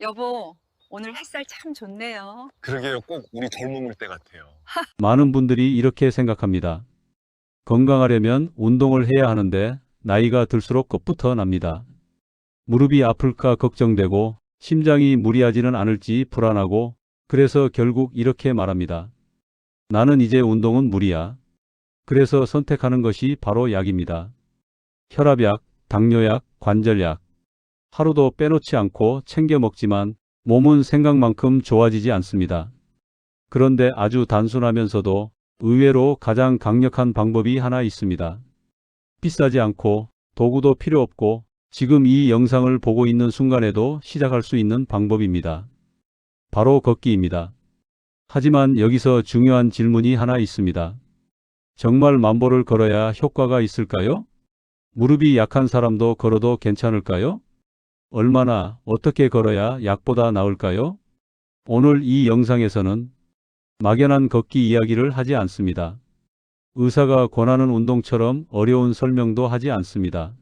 여보, 오늘 햇살 참 좋네요. 그러게요. 꼭 우리 젊음을 때 같아요. 많은 분들이 이렇게 생각합니다. 건강하려면 운동을 해야 하는데 나이가 들수록 겁부터 납니다. 무릎이 아플까 걱정되고 심장이 무리하지는 않을지 불안하고 그래서 결국 이렇게 말합니다. 나는 이제 운동은 무리야. 그래서 선택하는 것이 바로 약입니다. 혈압약, 당뇨약, 관절약. 하루도 빼놓지 않고 챙겨 먹지만 몸은 생각만큼 좋아지지 않습니다. 그런데 아주 단순하면서도 의외로 가장 강력한 방법이 하나 있습니다. 비싸지 않고 도구도 필요 없고 지금 이 영상을 보고 있는 순간에도 시작할 수 있는 방법입니다. 바로 걷기입니다. 하지만 여기서 중요한 질문이 하나 있습니다. 정말 만보를 걸어야 효과가 있을까요? 무릎이 약한 사람도 걸어도 괜찮을까요? 얼마나 어떻게 걸어야 약보다 나을까요? 오늘 이 영상에서는 막연한 걷기 이야기를 하지 않습니다. 의사가 권하는 운동처럼 어려운 설명도 하지 않습니다.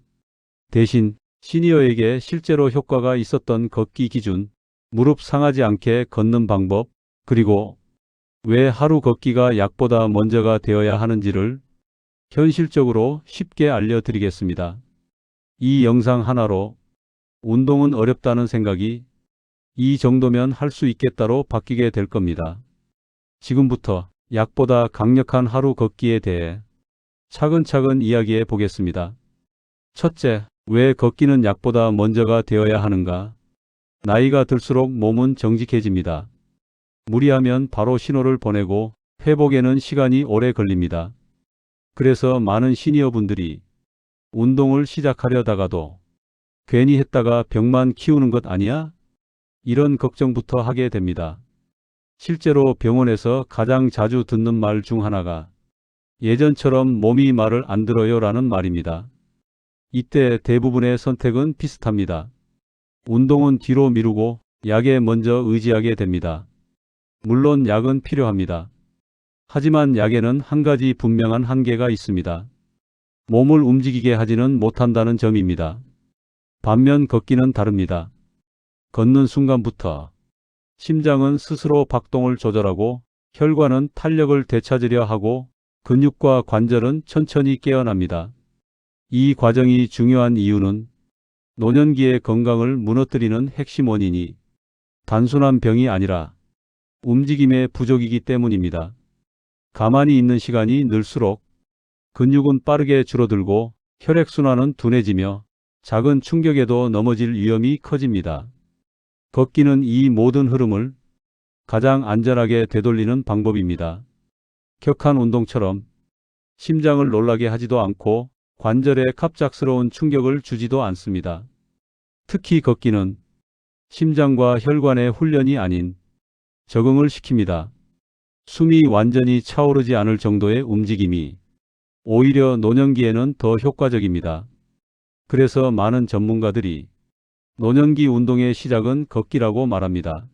대신 시니어에게 실제로 효과가 있었던 걷기 기준, 무릎 상하지 않게 걷는 방법, 그리고 왜 하루 걷기가 약보다 먼저가 되어야 하는지를 현실적으로 쉽게 알려드리겠습니다. 이 영상 하나로 운동은 어렵다는 생각이 이 정도면 할 수 있겠다로 바뀌게 될 겁니다. 지금부터 약보다 강력한 하루 걷기에 대해 차근차근 이야기해 보겠습니다. 첫째, 왜 걷기는 약보다 먼저가 되어야 하는가? 나이가 들수록 몸은 정직해집니다. 무리하면 바로 신호를 보내고 회복에는 시간이 오래 걸립니다. 그래서 많은 시니어분들이 운동을 시작하려다가도 괜히 했다가 병만 키우는 것 아니야? 이런 걱정부터 하게 됩니다. 실제로 병원에서 가장 자주 듣는 말 중 하나가 예전처럼 몸이 말을 안 들어요 라는 말입니다. 이때 대부분의 선택은 비슷합니다. 운동은 뒤로 미루고 약에 먼저 의지하게 됩니다. 물론 약은 필요합니다. 하지만 약에는 한 가지 분명한 한계가 있습니다. 몸을 움직이게 하지는 못한다는 점입니다. 반면 걷기는 다릅니다. 걷는 순간부터 심장은 스스로 박동을 조절하고 혈관은 탄력을 되찾으려 하고 근육과 관절은 천천히 깨어납니다. 이 과정이 중요한 이유는 노년기의 건강을 무너뜨리는 핵심 원인이 단순한 병이 아니라 움직임의 부족이기 때문입니다. 가만히 있는 시간이 늘수록 근육은 빠르게 줄어들고 혈액순환은 둔해지며 작은 충격에도 넘어질 위험이 커집니다. 걷기는 이 모든 흐름을 가장 안전하게 되돌리는 방법입니다. 격한 운동처럼 심장을 놀라게 하지도 않고 관절에 갑작스러운 충격을 주지도 않습니다. 특히 걷기는 심장과 혈관의 훈련이 아닌 적응을 시킵니다. 숨이 완전히 차오르지 않을 정도의 움직임이 오히려 노년기에는 더 효과적입니다. 그래서 많은 전문가들이 노년기 운동의 시작은 걷기라고 말합니다.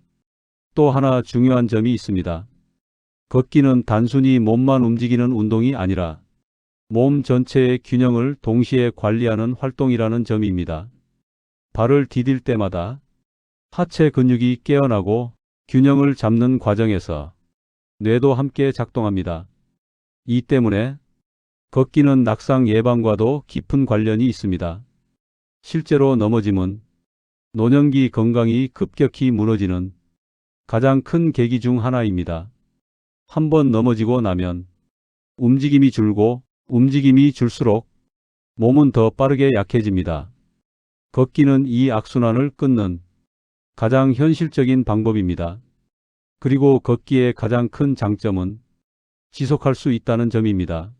또 하나 중요한 점이 있습니다. 걷기는 단순히 몸만 움직이는 운동이 아니라 몸 전체의 균형을 동시에 관리하는 활동이라는 점입니다. 발을 디딜 때마다 하체 근육이 깨어나고 균형을 잡는 과정에서 뇌도 함께 작동합니다. 이 때문에 걷기는 낙상 예방과도 깊은 관련이 있습니다. 실제로 넘어짐은 노년기 건강이 급격히 무너지는 가장 큰 계기 중 하나입니다. 한번 넘어지고 나면 움직임이 줄고 움직임이 줄수록 몸은 더 빠르게 약해집니다. 걷기는 이 악순환을 끊는 가장 현실적인 방법입니다. 그리고 걷기의 가장 큰 장점은 지속할 수 있다는 점입니다.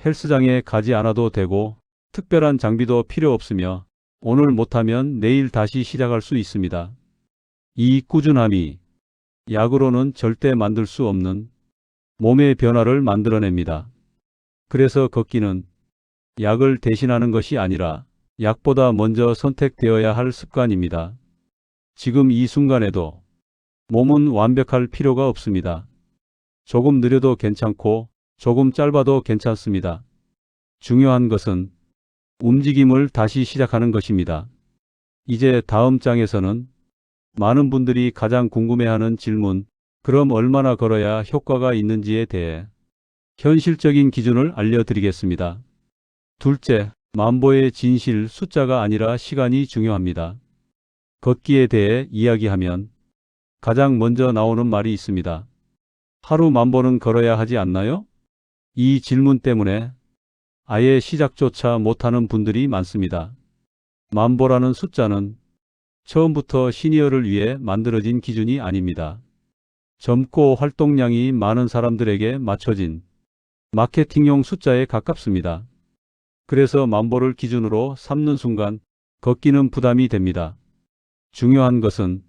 헬스장에 가지 않아도 되고 특별한 장비도 필요 없으며 오늘 못하면 내일 다시 시작할 수 있습니다. 이 꾸준함이 약으로는 절대 만들 수 없는 몸의 변화를 만들어냅니다. 그래서 걷기는 약을 대신하는 것이 아니라 약보다 먼저 선택되어야 할 습관입니다. 지금 이 순간에도 몸은 완벽할 필요가 없습니다. 조금 느려도 괜찮고 조금 짧아도 괜찮습니다. 중요한 것은 움직임을 다시 시작하는 것입니다. 이제 다음 장에서는 많은 분들이 가장 궁금해하는 질문, 그럼 얼마나 걸어야 효과가 있는지에 대해 현실적인 기준을 알려드리겠습니다. 둘째, 만보의 진실, 숫자가 아니라 시간이 중요합니다. 걷기에 대해 이야기하면 가장 먼저 나오는 말이 있습니다. 하루 만보는 걸어야 하지 않나요? 이 질문 때문에 아예 시작조차 못하는 분들이 많습니다. 만보라는 숫자는 처음부터 시니어를 위해 만들어진 기준이 아닙니다. 젊고 활동량이 많은 사람들에게 맞춰진 마케팅용 숫자에 가깝습니다. 그래서 만보를 기준으로 삼는 순간 걷기는 부담이 됩니다. 중요한 것은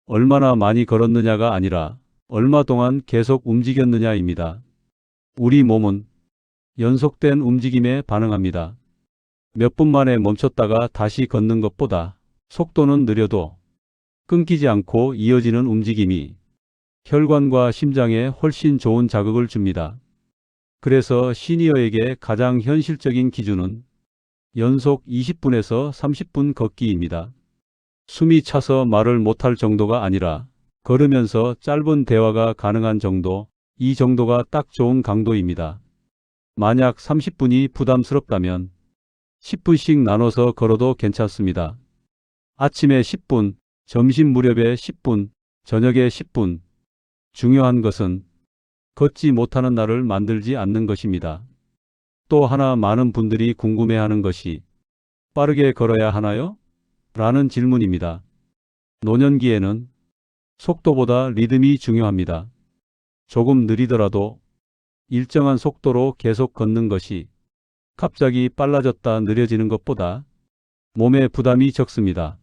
얼마나 많이 걸었느냐가 아니라 얼마 동안 계속 움직였느냐입니다. 우리 몸은 연속된 움직임에 반응합니다. 몇 분 만에 멈췄다가 다시 걷는 것보다 속도는 느려도 끊기지 않고 이어지는 움직임이 혈관과 심장에 훨씬 좋은 자극을 줍니다. 그래서 시니어에게 가장 현실적인 기준은 연속 20분에서 30분 걷기입니다. 숨이 차서 말을 못할 정도가 아니라 걸으면서 짧은 대화가 가능한 정도, 이 정도가 딱 좋은 강도입니다. 만약 30분이 부담스럽다면 10분씩 나눠서 걸어도 괜찮습니다. 아침에 10분, 점심 무렵에 10분, 저녁에 10분. 중요한 것은 걷지 못하는 날을 만들지 않는 것입니다. 또 하나 많은 분들이 궁금해하는 것이 빠르게 걸어야 하나요? 라는 질문입니다. 노년기에는 속도보다 리듬이 중요합니다. 조금 느리더라도 일정한 속도로 계속 걷는 것이 갑자기 빨라졌다 느려지는 것보다 몸에 부담이 적습니다.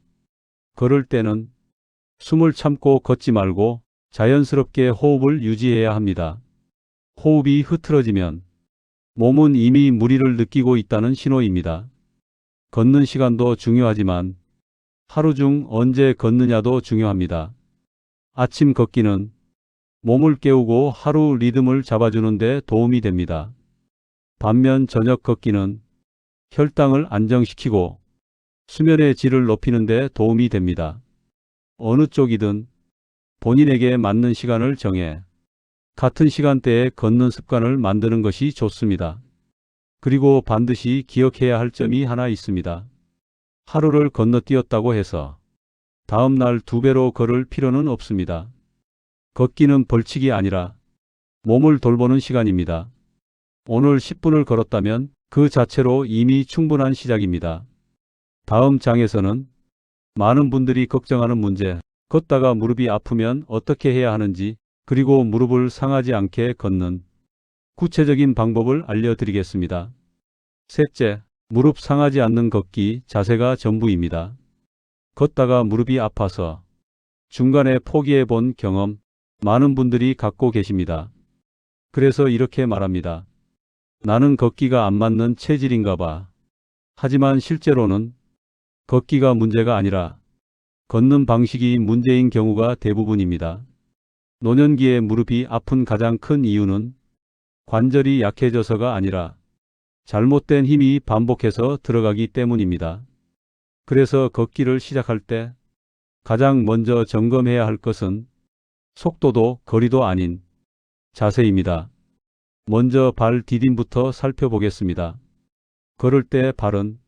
걸을 때는 숨을 참고 걷지 말고 자연스럽게 호흡을 유지해야 합니다. 호흡이 흐트러지면 몸은 이미 무리를 느끼고 있다는 신호입니다. 걷는 시간도 중요하지만 하루 중 언제 걷느냐도 중요합니다. 아침 걷기는 몸을 깨우고 하루 리듬을 잡아주는 데 도움이 됩니다. 반면 저녁 걷기는 혈당을 안정시키고 수면의 질을 높이는 데 도움이 됩니다. 어느 쪽이든 본인에게 맞는 시간을 정해 같은 시간대에 걷는 습관을 만드는 것이 좋습니다. 그리고 반드시 기억해야 할 점이 하나 있습니다. 하루를 건너뛰었다고 해서 다음 날 2배로 걸을 필요는 없습니다. 걷기는 벌칙이 아니라 몸을 돌보는 시간입니다. 오늘 10분을 걸었다면 그 자체로 이미 충분한 시작입니다. 다음 장에서는 많은 분들이 걱정하는 문제, 걷다가 무릎이 아프면 어떻게 해야 하는지, 그리고 무릎을 상하지 않게 걷는 구체적인 방법을 알려드리겠습니다. 셋째, 무릎 상하지 않는 걷기, 자세가 전부입니다. 걷다가 무릎이 아파서 중간에 포기해 본 경험 많은 분들이 갖고 계십니다. 그래서 이렇게 말합니다. 나는 걷기가 안 맞는 체질인가 봐. 하지만 실제로는 걷기가 문제가 아니라 걷는 방식이 문제인 경우가 대부분입니다. 노년기에 무릎이 아픈 가장 큰 이유는 관절이 약해져서가 아니라 잘못된 힘이 반복해서 들어가기 때문입니다. 그래서 걷기를 시작할 때 가장 먼저 점검해야 할 것은 속도도 거리도 아닌 자세입니다. 먼저 발 디딤부터 살펴보겠습니다. 걸을 때 발은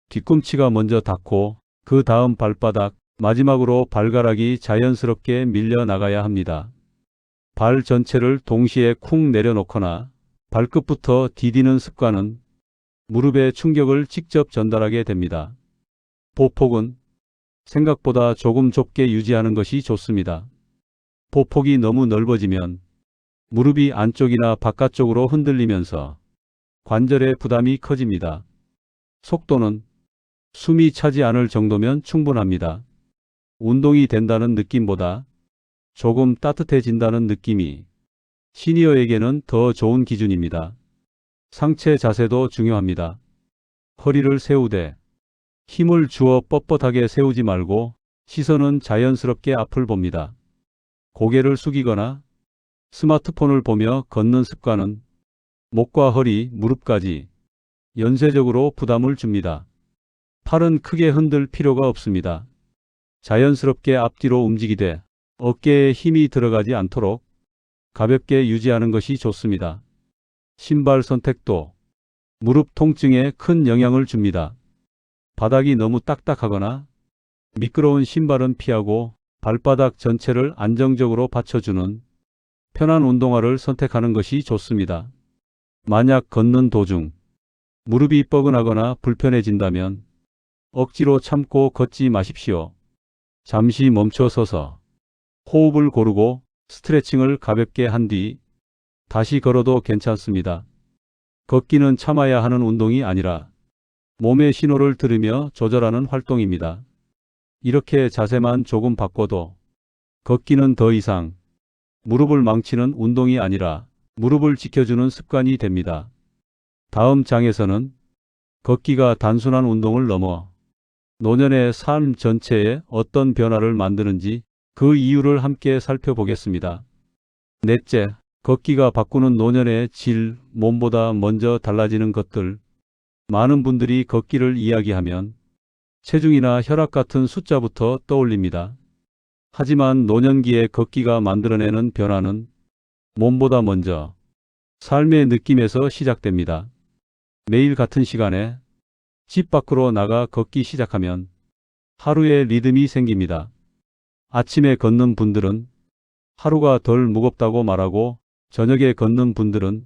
뒤꿈치가 먼저 닿고 그 다음 발바닥, 마지막으로 발가락이 자연스럽게 밀려나가야 합니다. 발 전체를 동시에 쿵 내려놓거나 발끝부터 디디는 습관은 무릎에 충격을 직접 전달하게 됩니다. 보폭은 생각보다 조금 좁게 유지하는 것이 좋습니다. 보폭이 너무 넓어지면 무릎이 안쪽이나 바깥쪽으로 흔들리면서 관절에 부담이 커집니다. 속도는 숨이 차지 않을 정도면 충분합니다. 운동이 된다는 느낌보다 조금 따뜻해진다는 느낌이 시니어에게는 더 좋은 기준입니다. 상체 자세도 중요합니다. 허리를 세우되 힘을 주어 뻣뻣하게 세우지 말고 시선은 자연스럽게 앞을 봅니다. 고개를 숙이거나 스마트폰을 보며 걷는 습관은 목과 허리, 무릎까지 연쇄적으로 부담을 줍니다. 팔은 크게 흔들 필요가 없습니다. 자연스럽게 앞뒤로 움직이되 어깨에 힘이 들어가지 않도록 가볍게 유지하는 것이 좋습니다. 신발 선택도 무릎 통증에 큰 영향을 줍니다. 바닥이 너무 딱딱하거나 미끄러운 신발은 피하고 발바닥 전체를 안정적으로 받쳐주는 편한 운동화를 선택하는 것이 좋습니다. 만약 걷는 도중 무릎이 뻐근하거나 불편해진다면 억지로 참고 걷지 마십시오. 잠시 멈춰 서서 호흡을 고르고 스트레칭을 가볍게 한 뒤 다시 걸어도 괜찮습니다. 걷기는 참아야 하는 운동이 아니라 몸의 신호를 들으며 조절하는 활동입니다. 이렇게 자세만 조금 바꿔도 걷기는 더 이상 무릎을 망치는 운동이 아니라 무릎을 지켜주는 습관이 됩니다. 다음 장에서는 걷기가 단순한 운동을 넘어 노년의 삶 전체에 어떤 변화를 만드는지 그 이유를 함께 살펴보겠습니다. 넷째, 걷기가 바꾸는 노년의 질, 몸보다 먼저 달라지는 것들. 많은 분들이 걷기를 이야기하면 체중이나 혈압 같은 숫자부터 떠올립니다. 하지만 노년기에 걷기가 만들어내는 변화는 몸보다 먼저 삶의 느낌에서 시작됩니다. 매일 같은 시간에 집 밖으로 나가 걷기 시작하면 하루의 리듬이 생깁니다. 아침에 걷는 분들은 하루가 덜 무겁다고 말하고 저녁에 걷는 분들은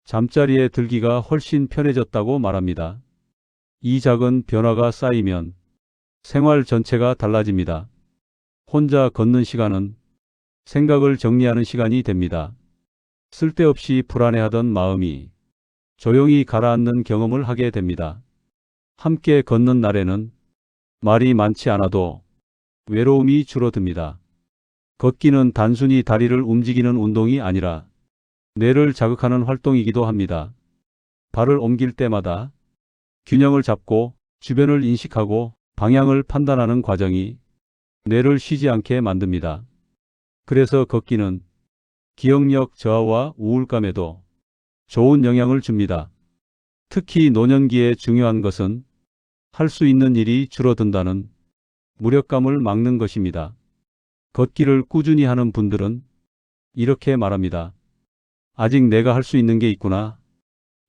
잠자리에 들기가 훨씬 편해졌다고 말합니다. 이 작은 변화가 쌓이면 생활 전체가 달라집니다. 혼자 걷는 시간은 생각을 정리하는 시간이 됩니다. 쓸데없이 불안해하던 마음이 조용히 가라앉는 경험을 하게 됩니다. 함께 걷는 날에는 말이 많지 않아도 외로움이 줄어듭니다. 걷기는 단순히 다리를 움직이는 운동이 아니라 뇌를 자극하는 활동이기도 합니다. 발을 옮길 때마다 균형을 잡고 주변을 인식하고 방향을 판단하는 과정이 뇌를 쉬지 않게 만듭니다. 그래서 걷기는 기억력 저하와 우울감에도 좋은 영향을 줍니다. 특히 노년기에 중요한 것은 할 수 있는 일이 줄어든다는 무력감을 막는 것입니다. 걷기를 꾸준히 하는 분들은 이렇게 말합니다. 아직 내가 할 수 있는 게 있구나.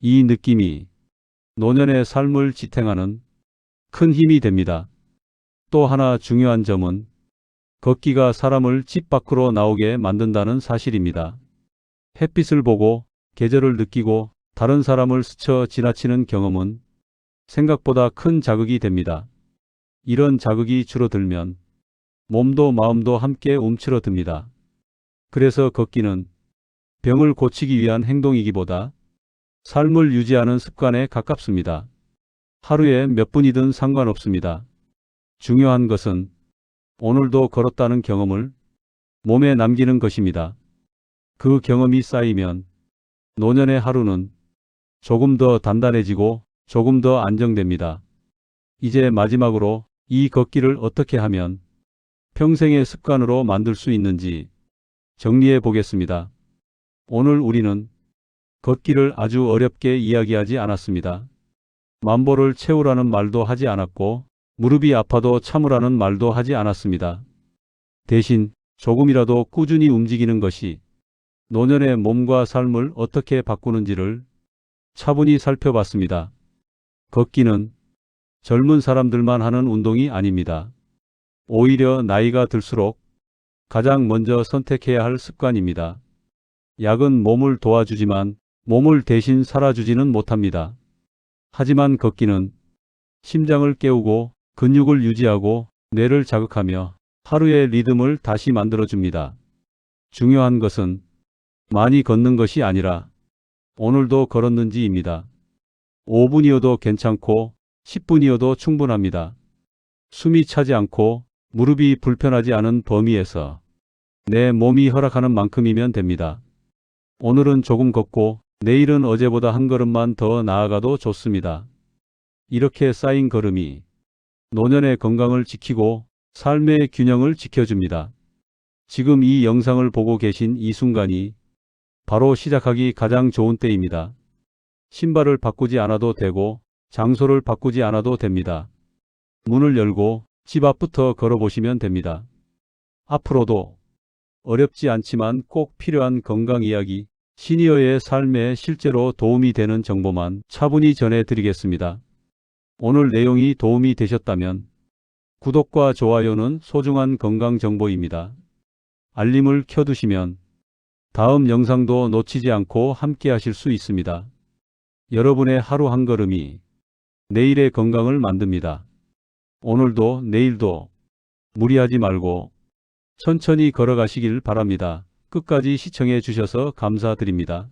이 느낌이 노년의 삶을 지탱하는 큰 힘이 됩니다. 또 하나 중요한 점은 걷기가 사람을 집 밖으로 나오게 만든다는 사실입니다. 햇빛을 보고 계절을 느끼고 다른 사람을 스쳐 지나치는 경험은 생각보다 큰 자극이 됩니다. 이런 자극이 줄어들면 몸도 마음도 함께 움츠러듭니다. 그래서 걷기는 병을 고치기 위한 행동이기보다 삶을 유지하는 습관에 가깝습니다. 하루에 몇 분이든 상관없습니다. 중요한 것은 오늘도 걸었다는 경험을 몸에 남기는 것입니다. 그 경험이 쌓이면 노년의 하루는 조금 더 단단해지고 조금 더 안정됩니다. 이제 마지막으로 이 걷기를 어떻게 하면 평생의 습관으로 만들 수 있는지 정리해 보겠습니다. 오늘 우리는 걷기를 아주 어렵게 이야기하지 않았습니다. 만보를 채우라는 말도 하지 않았고 무릎이 아파도 참으라는 말도 하지 않았습니다. 대신 조금이라도 꾸준히 움직이는 것이 노년의 몸과 삶을 어떻게 바꾸는지를 차분히 살펴봤습니다. 걷기는 젊은 사람들만 하는 운동이 아닙니다. 오히려 나이가 들수록 가장 먼저 선택해야 할 습관입니다. 약은 몸을 도와주지만 몸을 대신 살아주지는 못합니다. 하지만 걷기는 심장을 깨우고 근육을 유지하고 뇌를 자극하며 하루의 리듬을 다시 만들어줍니다. 중요한 것은 많이 걷는 것이 아니라 오늘도 걸었는지입니다. 5분이어도 괜찮고 10분이어도 충분합니다. 숨이 차지 않고 무릎이 불편하지 않은 범위에서 내 몸이 허락하는 만큼이면 됩니다. 오늘은 조금 걷고 내일은 어제보다 한 걸음만 더 나아가도 좋습니다. 이렇게 쌓인 걸음이 노년의 건강을 지키고 삶의 균형을 지켜줍니다. 지금 이 영상을 보고 계신 이 순간이 바로 시작하기 가장 좋은 때입니다. 신발을 바꾸지 않아도 되고 장소를 바꾸지 않아도 됩니다. 문을 열고 집 앞부터 걸어보시면 됩니다. 앞으로도 어렵지 않지만 꼭 필요한 건강 이야기, 시니어의 삶에 실제로 도움이 되는 정보만 차분히 전해드리겠습니다. 오늘 내용이 도움이 되셨다면 구독과 좋아요는 소중한 건강 정보입니다. 알림을 켜두시면 다음 영상도 놓치지 않고 함께 하실 수 있습니다. 여러분의 하루 한 걸음이 내일의 건강을 만듭니다. 오늘도 내일도 무리하지 말고 천천히 걸어가시길 바랍니다. 끝까지 시청해 주셔서 감사드립니다.